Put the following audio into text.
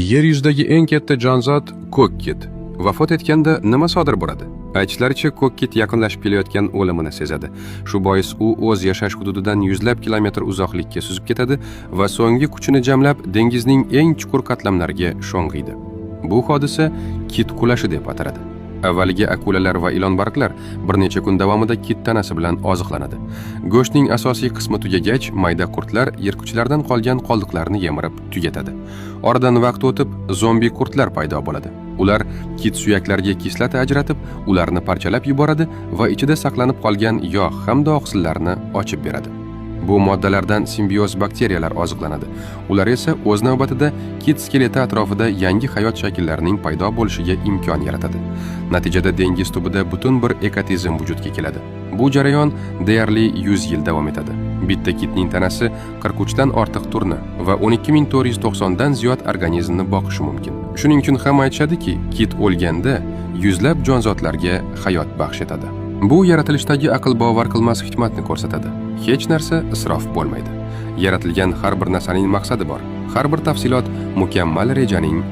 Yer yuzidagi eng katta jonzot ko'k kit. Vafot etganda nima sodir bo'ladi? Aytishlaricha, ko'k kit yaqinlashib kelayotgan o'limini sezadi. Shu bois u o'z yashash hududidan yuzlab kilometr uzoqlikka suzib ketadi va so'nggi kuchini jamlab dengizning eng chuqur qatlamlariga sho'ng'iydi. Bu hodisa kit qulashi deb ataladi. Avvaliga akulalar va ilonbariqlar bir necha kun davomida kit tanasi bilan oziqlanadi. Go'shtning asosiy qismi tugagach, mayda qurtlar yirtqichlardan qolgan qoldiqlarni yemirib tugatadi. Oradan vaqt o'tib, zombi qurtlar paydo bo'ladi. Ular kit suyaklariga kislota ajratib, ularni parchalab yuboradi va ichida saqlanib qolgan yog' hamda oqsillarni ochib beradi. Bu moddalardan simbioz bakteriyalar oziqlanadi. Ular esa o'z navbatida kit skeleti atrofida yangi hayot shakllarining paydo bo'lishiga imkon yaratadi. Natijada dengiz tubida butun bir ekotizm vujudga keladi. Bu jarayon deyarli 100 yil davom etadi. Bitta kitning tanasi 43 dan ortiq turni va 12490 dan ziyod organizmni boqishi mumkin. Shuning uchun ham aytishadiki, kit o'lganda yuzlab jonzotlarga hayot baxsh etadi. Bu yaratilishdagi aql bovar qilmas hikmatni ko'rsatadi. Hech narsa isrof bo'lmaydi. Yaratilgan har bir narsaning maqsadi bor. Har bir tafsilot mukammal rejaning